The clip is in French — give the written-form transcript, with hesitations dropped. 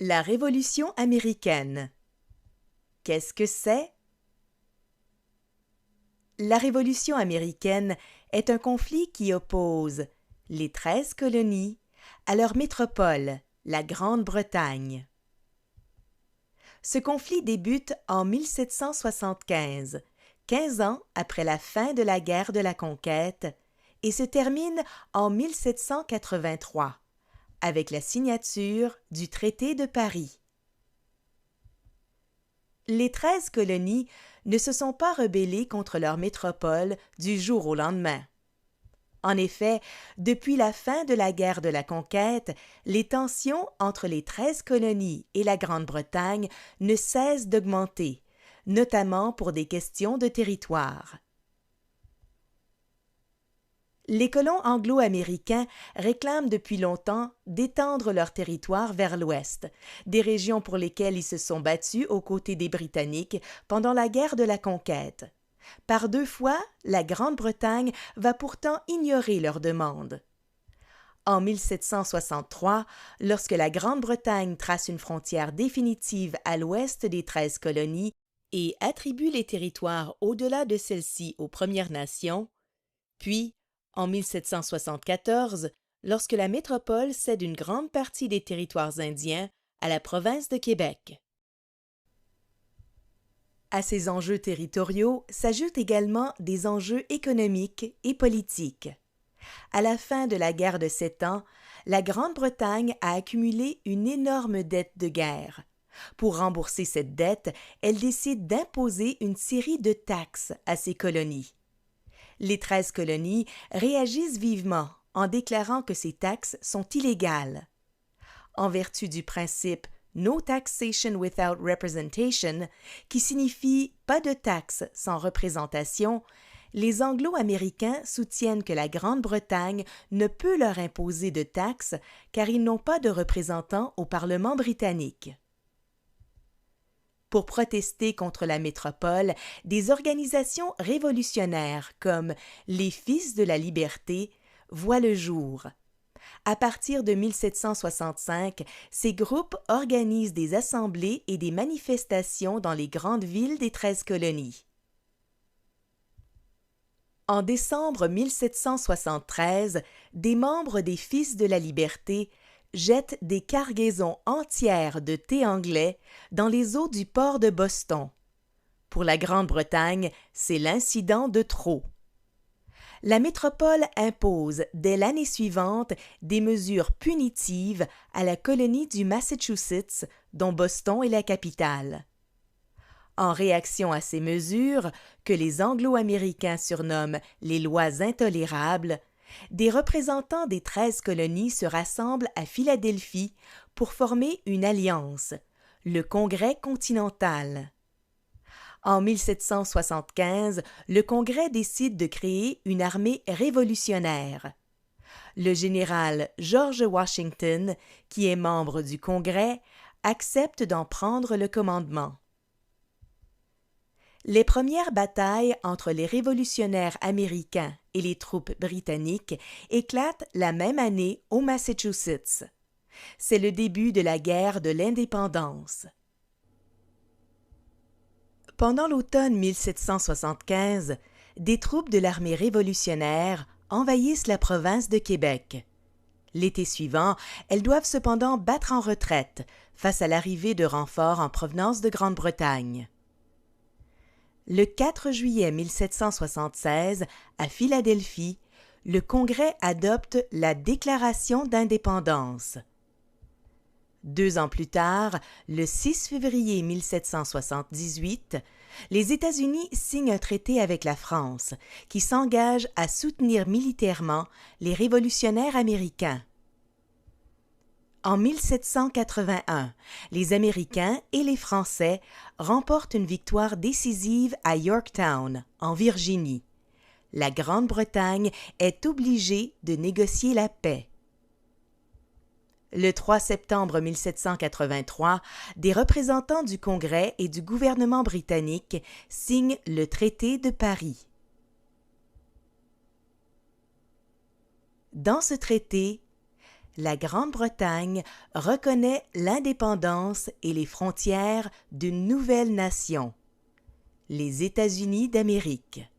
La Révolution américaine. Qu'est-ce que c'est? La Révolution américaine est un conflit qui oppose les 13 colonies à leur métropole, la Grande-Bretagne. Ce conflit débute en 1775, 15 ans après la fin de la guerre de la Conquête, et se termine en 1783, avec la signature du traité de Paris. Les 13 colonies ne se sont pas rebellées contre leur métropole du jour au lendemain. En effet, depuis la fin de la guerre de la Conquête, les tensions entre les 13 colonies et la Grande-Bretagne ne cessent d'augmenter, notamment pour des questions de territoire. Les colons anglo-américains réclament depuis longtemps d'étendre leur territoire vers l'ouest, des régions pour lesquelles ils se sont battus aux côtés des Britanniques pendant la guerre de la Conquête. Par 2 fois, la Grande-Bretagne va pourtant ignorer leurs demandes. En 1763, lorsque la Grande-Bretagne trace une frontière définitive à l'ouest des 13 colonies et attribue les territoires au-delà de celles-ci aux Premières Nations, puis en 1774, lorsque la métropole cède une grande partie des territoires indiens à la province de Québec. À ces enjeux territoriaux s'ajoutent également des enjeux économiques et politiques. À la fin de la guerre de 7 ans, la Grande-Bretagne a accumulé une énorme dette de guerre. Pour rembourser cette dette, elle décide d'imposer une série de taxes à ses colonies. Les 13 colonies réagissent vivement en déclarant que ces taxes sont illégales. En vertu du principe No taxation without representation, qui signifie pas de taxes sans représentation, les Anglo-Américains soutiennent que la Grande-Bretagne ne peut leur imposer de taxes car ils n'ont pas de représentants au Parlement britannique. Pour protester contre la métropole, des organisations révolutionnaires comme les Fils de la Liberté voient le jour. À partir de 1765, ces groupes organisent des assemblées et des manifestations dans les grandes villes des 13 colonies. En décembre 1773, des membres des Fils de la Liberté jettent des cargaisons entières de thé anglais dans les eaux du port de Boston. Pour la Grande-Bretagne, c'est l'incident de trop. La métropole impose, dès l'année suivante, des mesures punitives à la colonie du Massachusetts, dont Boston est la capitale. En réaction à ces mesures, que les Anglo-Américains surnomment les lois intolérables, des représentants des 13 colonies se rassemblent à Philadelphie pour former une alliance, le Congrès continental. En 1775, le Congrès décide de créer une armée révolutionnaire. Le général George Washington, qui est membre du Congrès, accepte d'en prendre le commandement. Les premières batailles entre les révolutionnaires américains et les troupes britanniques éclatent la même année au Massachusetts. C'est le début de la guerre de l'indépendance. Pendant l'automne 1775, des troupes de l'armée révolutionnaire envahissent la province de Québec. L'été suivant, elles doivent cependant battre en retraite face à l'arrivée de renforts en provenance de Grande-Bretagne. Le 4 juillet 1776, à Philadelphie, le Congrès adopte la Déclaration d'indépendance. 2 ans plus tard, le 6 février 1778, les États-Unis signent un traité avec la France qui s'engage à soutenir militairement les révolutionnaires américains. En 1781, les Américains et les Français remportent une victoire décisive à Yorktown, en Virginie. La Grande-Bretagne est obligée de négocier la paix. Le 3 septembre 1783, des représentants du Congrès et du gouvernement britannique signent le traité de Paris. Dans ce traité, la Grande-Bretagne reconnaît l'indépendance et les frontières d'une nouvelle nation, les États-Unis d'Amérique.